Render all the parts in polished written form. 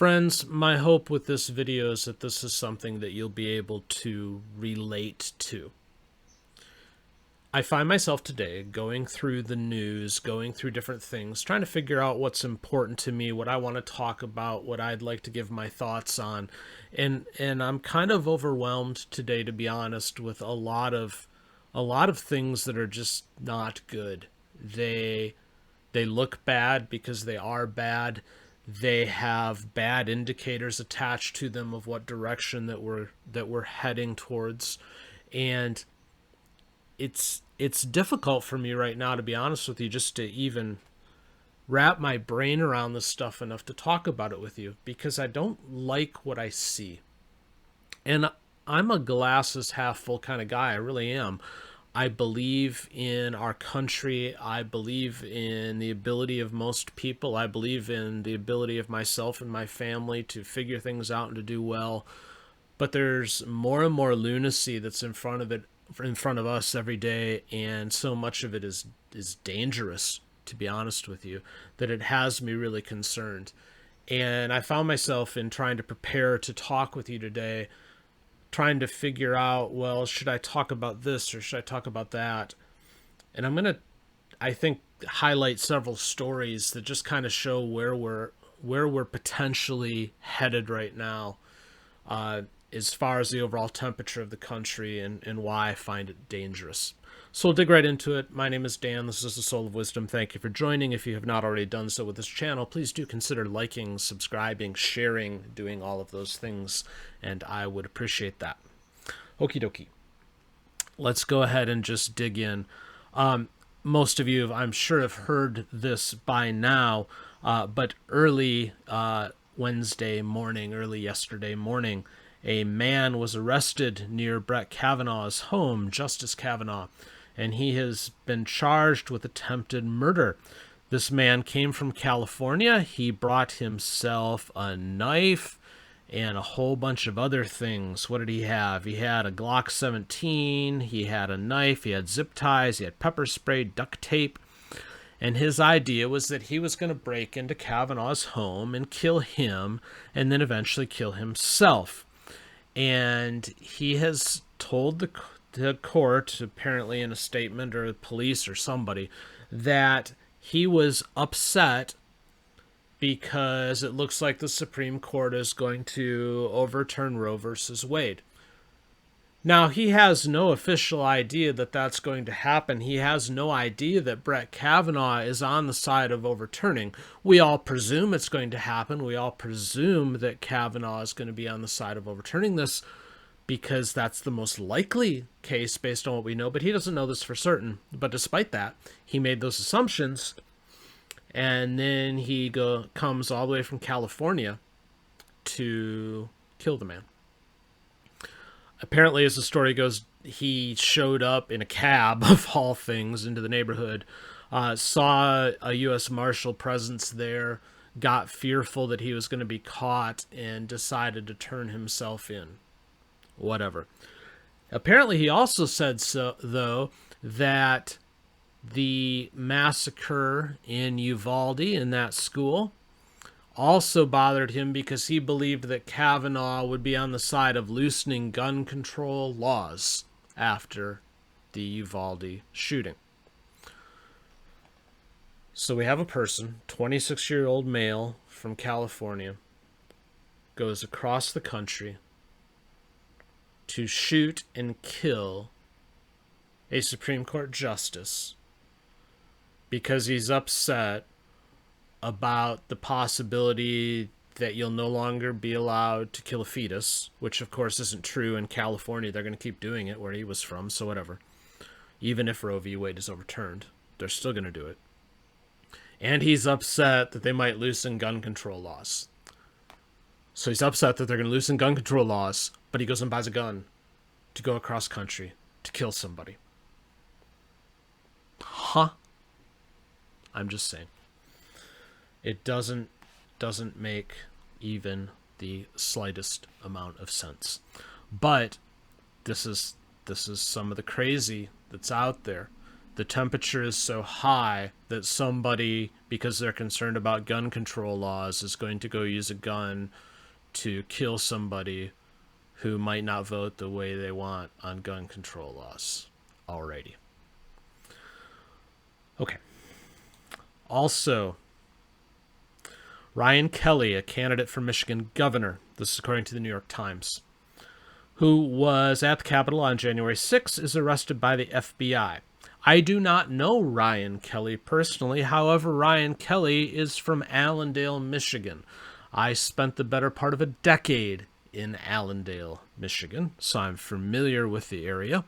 Friends, my hope with this video is that this is something that you'll be able to relate to. I find myself today going through the news, going through different things, trying to figure out what's important to me, what I want to talk about, what I'd like to give my thoughts on. And I'm kind of overwhelmed today, to be honest, with a lot of things that are just not good. They look bad because they are bad. They have bad indicators attached to them of what direction that we're heading towards. And it's difficult for me right now, to be honest with you, just to even wrap my brain around this stuff enough to talk about it with you, because I don't like what I see. And I'm a glasses half full kind of guy. I really am. I believe in our country. I believe in the ability of most people. I believe in the ability of myself and my family to figure things out and to do well. But there's more and more lunacy that's in front of us every day, and so much of it is dangerous, to be honest with you, that it has me really concerned. And I found myself, in trying to prepare to talk with you today, trying to figure out, well, should I talk about this or should I talk about that? And I'm going to, I think, highlight several stories that just kind of show where we're potentially headed right now, as far as the overall temperature of the country, and why I find it dangerous. So we'll dig right into it. My name is Dan. This is the Soule of Wisdom. Thank you for joining. If you have not already done so with this channel, please do consider liking, subscribing, sharing, doing all of those things, and I would appreciate that. Okie dokie. Let's go ahead and just dig in. Most of you, I'm sure, have heard this by now, but early yesterday morning, a man was arrested near Brett Kavanaugh's home, Justice Kavanaugh, and he has been charged with attempted murder. This man came from California. He brought himself a knife and a whole bunch of other things. What did he have? He had a Glock 17, he had a knife, he had zip ties, he had pepper spray, duct tape. And his idea was that he was going to break into Kavanaugh's home and kill him, and then eventually kill himself. And he has told the court, apparently in a statement, or the police or somebody, that he was upset because it looks like the Supreme Court is going to overturn Roe versus Wade. Now, he has no official idea that that's going to happen. He has no idea that Brett Kavanaugh is on the side of overturning. We all presume it's going to happen. We all presume that Kavanaugh is going to be on the side of overturning this, because that's the most likely case based on what we know. But he doesn't know this for certain. But despite that, he made those assumptions, and then he comes all the way from California to kill the man. Apparently, as the story goes, he showed up in a cab, of all things, into the neighborhood, saw a U.S. Marshal presence there, got fearful that he was going to be caught, and decided to turn himself in. Whatever. Apparently, he also said, though, that the massacre in Uvalde, in that school, also bothered him because he believed that Kavanaugh would be on the side of loosening gun control laws after the Uvalde shooting. So we have a person, 26-year-old male from California, goes across the country to shoot and kill a Supreme Court justice because he's upset about the possibility that you'll no longer be allowed to kill a fetus, which of course isn't true in California. They're going to keep doing it where he was from, so whatever. Even if Roe v. Wade is overturned, they're still going to do it. And he's upset that they might loosen gun control laws. So he's upset that they're going to loosen gun control laws, but he goes and buys a gun to go across country to kill somebody. Huh? I'm just saying. It doesn't make even the slightest amount of sense. But this is some of the crazy that's out there. the temperature is so high that somebody, because they're concerned about gun control laws, is going to go use a gun to kill somebody who might not vote the way they want on gun control laws. Alrighty. Okay. Also, Ryan Kelley, a candidate for Michigan governor, this is according to the New York Times, who was at the Capitol on January 6th, is arrested by the FBI. I do not know Ryan Kelley personally. However, Ryan Kelley is from Allendale, Michigan. I spent the better part of a decade in Allendale, Michigan, so I'm familiar with the area,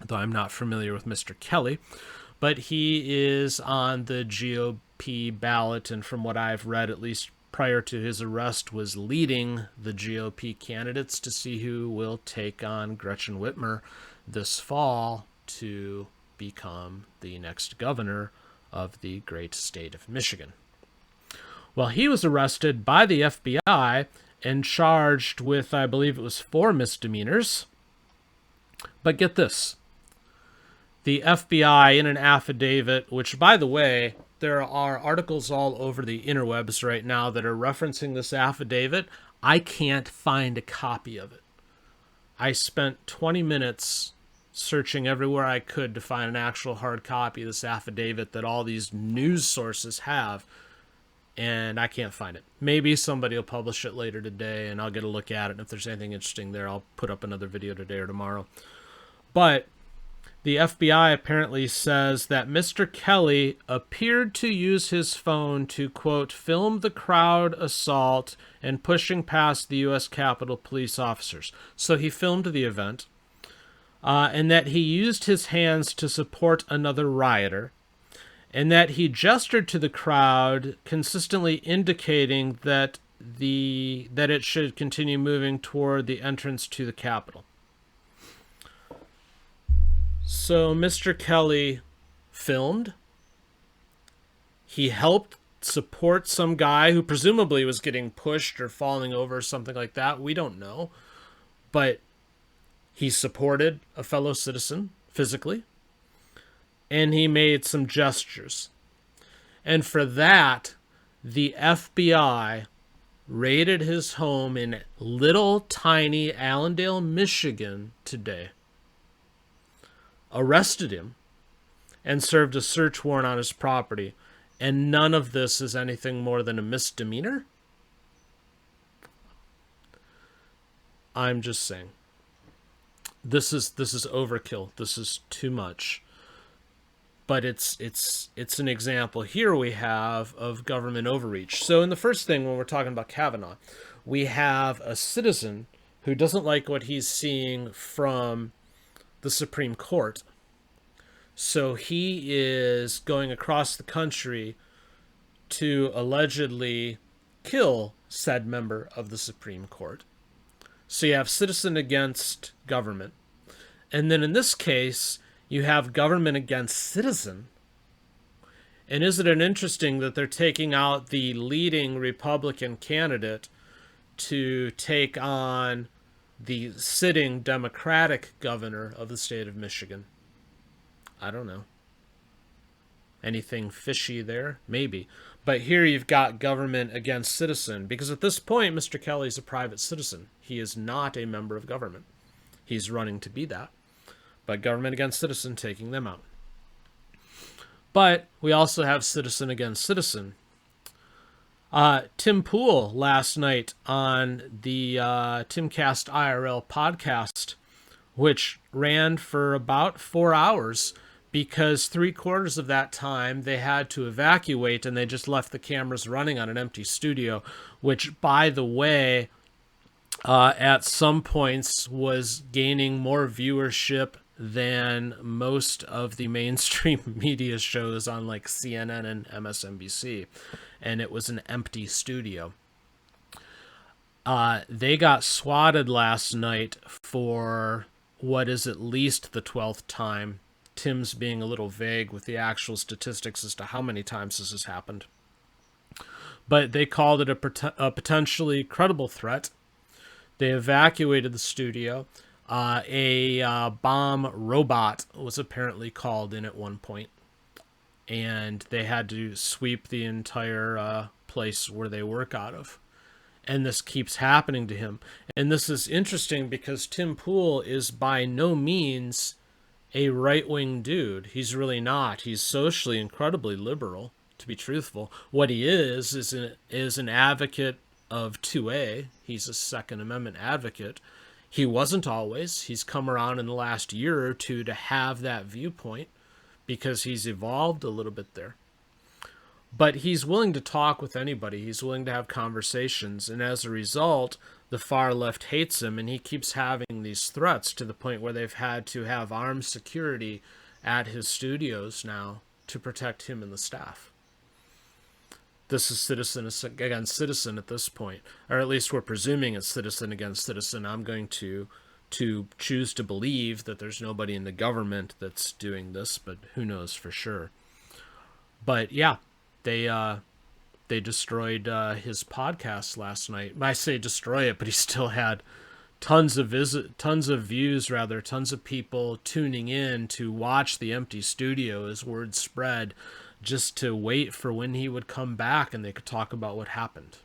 though I'm not familiar with Mr. Kelley. But he is on the GOP ballot, and from what I've read, at least prior to his arrest, was leading the GOP candidates to see who will take on Gretchen Whitmer this fall to become the next governor of the great state of Michigan. Well, he was arrested by the FBI and charged with, I believe it was 4 misdemeanors. But get this. The FBI, in an affidavit, which, by the way, there are articles all over the interwebs right now that are referencing this affidavit. I can't find a copy of it. I spent 20 minutes searching everywhere I could to find an actual hard copy of this affidavit that all these news sources have, and I can't find it. Maybe somebody will publish it later today, and I'll get a look at it, and if there's anything interesting there, I'll put up another video today or tomorrow. But the FBI apparently says that Mr. Kelley appeared to use his phone to, quote, film the crowd assault and pushing past the U.S. Capitol police officers. So he filmed the event, and that he used his hands to support another rioter, and that he gestured to the crowd, consistently indicating that it should continue moving toward the entrance to the Capitol. So Mr. Kelley filmed. He helped support some guy who presumably was getting pushed or falling over or something like that. We don't know. But he supported a fellow citizen physically. And he made some gestures. And for that, the FBI raided his home in little tiny Allendale, Michigan today, arrested him, and served a search warrant on his property. And none of this is anything more than a misdemeanor? I'm just saying. This is overkill. This is too much. But it's an example here we have of government overreach. So in the first thing, when we're talking about Kavanaugh, we have a citizen who doesn't like what he's seeing from the Supreme Court. So he is going across the country to allegedly kill said member of the Supreme Court. So you have citizen against government. And then in this case, you have government against citizen. And isn't it interesting that they're taking out the leading Republican candidate to take on the sitting Democratic governor of the state of Michigan? I don't know. Anything fishy there? Maybe. But here you've got government against citizen, because at this point, Mr. Kelley is a private citizen. He is not a member of government. He's running to be that. But government against citizen, taking them out. But we also have citizen against citizen. Tim Pool last night on the Timcast IRL podcast, which ran for about 4 hours, because 3/4 of that time they had to evacuate and they just left the cameras running on an empty studio, which, by the way, at some points was gaining more viewership than most of the mainstream media shows on like CNN and MSNBC. And it was an empty studio. They got swatted last night for what is at least the 12th time. Tim's being a little vague with the actual statistics as to how many times this has happened. But they called it a potentially credible threat. They evacuated the studio. A bomb robot was apparently called in at one point, and they had to sweep the entire place where they work out of. And this keeps happening to him. And this is interesting because Tim Pool is by no means a right-wing dude. He's really not. He's socially incredibly liberal, to be truthful. What he is an advocate of 2A. He's a Second Amendment advocate. He wasn't always. He's come around in the last year or two to have that viewpoint because he's evolved a little bit there. But he's willing to talk with anybody. He's willing to have conversations. And as a result, the far left hates him, and he keeps having these threats to the point where they've had to have armed security at his studios now to protect him and the staff. This is citizen against citizen at this point, or at least we're presuming it's citizen against citizen. I'm going to choose to believe that there's nobody in the government that's doing this, but who knows for sure. But yeah, they destroyed his podcast last night. I say destroy it, but he still had tons of views, tons of people tuning in to watch the empty studio as word spread, just to wait for when he would come back and they could talk about what happened.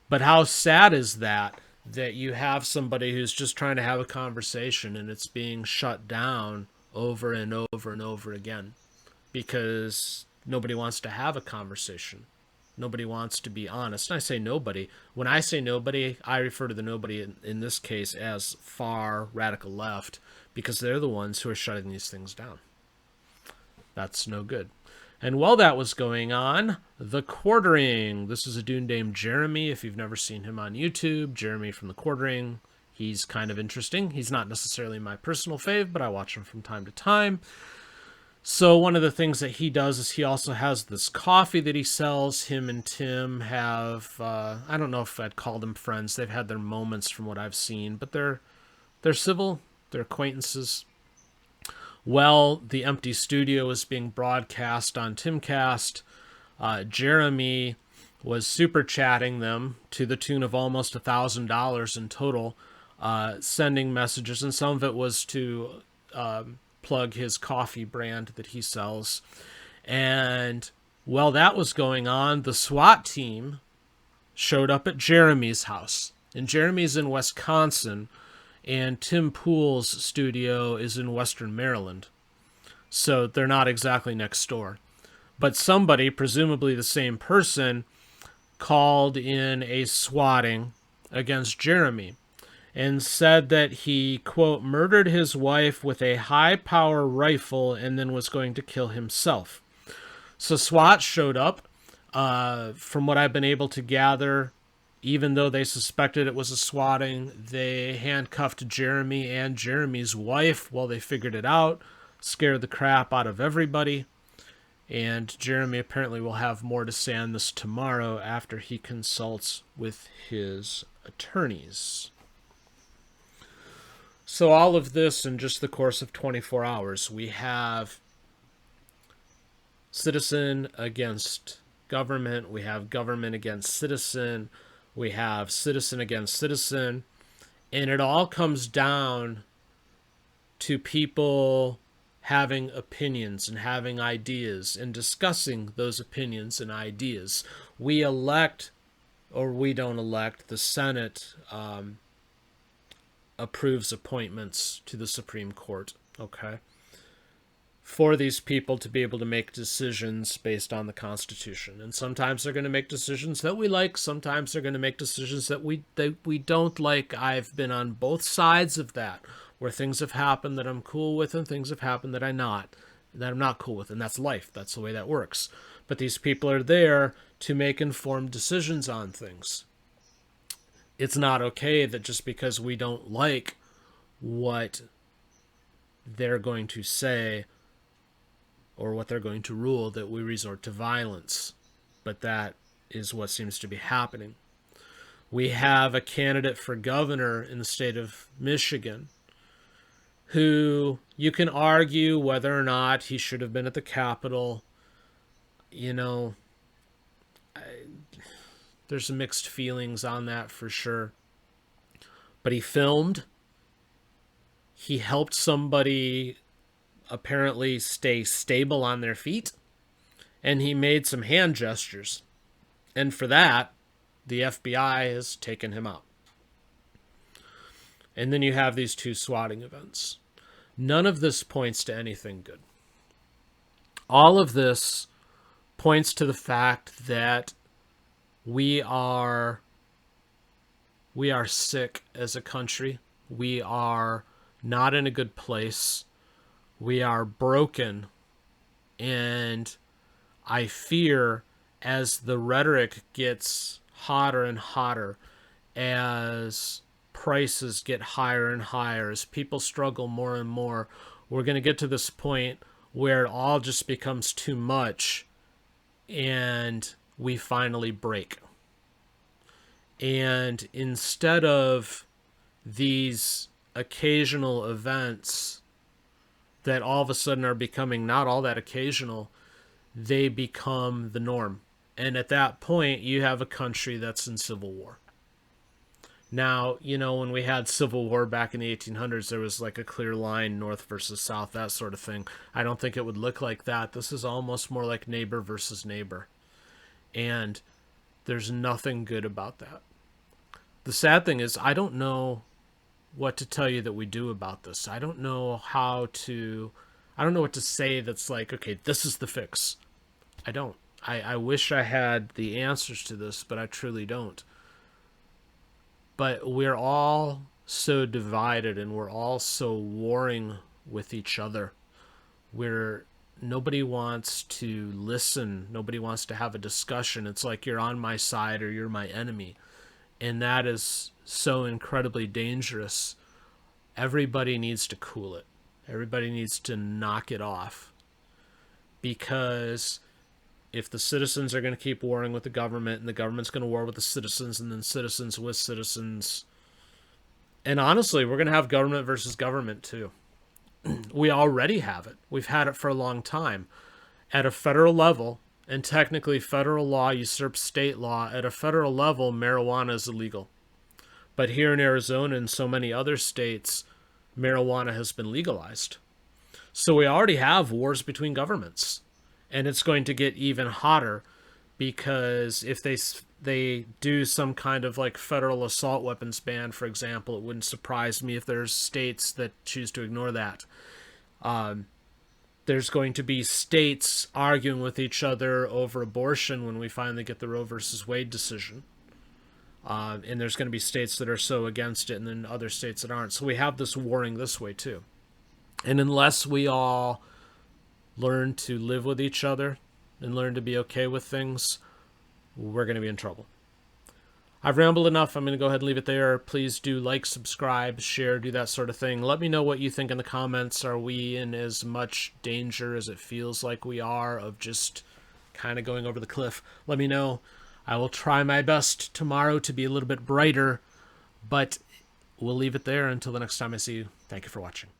But how sad is that you have somebody who's just trying to have a conversation and it's being shut down over and over and over again because nobody wants to have a conversation. Nobody wants to be honest. And I say nobody. When I say nobody, I refer to the nobody in this case as far radical left, because they're the ones who are shutting these things down. That's no good. And while that was going on, The Quartering. This is a dude named Jeremy. If you've never seen him on YouTube, Jeremy from The Quartering. He's kind of interesting. He's not necessarily my personal fave, but I watch him from time to time. So one of the things that he does is he also has this coffee that he sells. Him and Tim have, I don't know if I'd call them friends. They've had their moments from what I've seen, but they're civil. They're acquaintances. Well, the empty studio is being broadcast on Timcast. Jeremy was super chatting them to the tune of almost $1,000 in total, sending messages, and some of it was to plug his coffee brand that he sells. And while that was going on, the SWAT team showed up at Jeremy's house. And Jeremy's in Wisconsin, and Tim Pool's studio is in Western Maryland. So they're not exactly next door. But somebody, presumably the same person, called in a swatting against Jeremy and said that he, quote, murdered his wife with a high-power rifle and then was going to kill himself. So SWAT showed up. From what I've been able to gather, even though they suspected it was a swatting, they handcuffed Jeremy and Jeremy's wife while they figured it out, scared the crap out of everybody. And Jeremy apparently will have more to say on this tomorrow after he consults with his attorneys. So all of this in just the course of 24 hours. We have citizen against government. We have government against citizen. We have citizen against citizen. And it all comes down to people having opinions and having ideas and discussing those opinions and ideas. We elect, or we don't elect, the Senate approves appointments to the Supreme Court, okay? For these people to be able to make decisions based on the Constitution. And sometimes they're going to make decisions that we like. Sometimes they're going to make decisions that we don't like. I've been on both sides of that, where things have happened that I'm cool with and things have happened that I'm not cool with. And that's life. That's the way that works. But these people are there to make informed decisions on things. It's not okay that just because we don't like what they're going to say or what they're going to rule, that we resort to violence. But that is what seems to be happening. We have a candidate for governor in the state of Michigan who you can argue whether or not he should have been at the Capitol. You know, there's some mixed feelings on that for sure. But he filmed he helped somebody apparently stay stable on their feet, and he made some hand gestures. And for that, the FBI has taken him out. And then you have these two swatting events. None of this points to anything good. All of this points to the fact that we are sick as a country. We are not in a good place. We are broken. And I fear as the rhetoric gets hotter and hotter, as prices get higher and higher, as people struggle more and more, we're going to get to this point where it all just becomes too much and we finally break. And instead of these occasional events that all of a sudden are becoming not all that occasional, they become the norm. And at that point, you have a country that's in civil war. Now, you know, when we had civil war back in the 1800s, there was like a clear line, north versus south, that sort of thing. I don't think it would look like that. This is almost more like neighbor versus neighbor. And there's nothing good about that. The sad thing is, I don't know what to tell you that we do about this. I don't know what to say that's like, okay, this is the fix. I don't. I wish I had the answers to this, but I truly don't. But we're all so divided and we're all so warring with each other. Nobody wants to listen. Nobody wants to have a discussion. It's like you're on my side or you're my enemy. And that is so incredibly dangerous. Everybody needs to cool it. Everybody needs to knock it off. Because if the citizens are going to keep warring with the government, and the government's going to war with the citizens, and then citizens with citizens, and honestly, we're going to have government versus government too. We already have it. We've had it for a long time. At a federal level, and technically federal law usurps state law, at a federal level, marijuana is illegal. But here in Arizona and so many other states, marijuana has been legalized. So we already have wars between governments. And it's going to get even hotter because if they do some kind of like federal assault weapons ban, for example, it wouldn't surprise me if there's states that choose to ignore that. There's going to be states arguing with each other over abortion when we finally get the Roe versus Wade decision. And there's going to be states that are so against it and then other states that aren't. So we have this warring this way too. And unless we all learn to live with each other and learn to be okay with things, we're going to be in trouble. I've rambled enough. I'm going to go ahead and leave it there. Please do like, subscribe, share, do that sort of thing. Let me know what you think in the comments. Are we in as much danger as it feels like we are of just kind of going over the cliff? Let me know. I will try my best tomorrow to be a little bit brighter, but we'll leave it there until the next time I see you. Thank you for watching.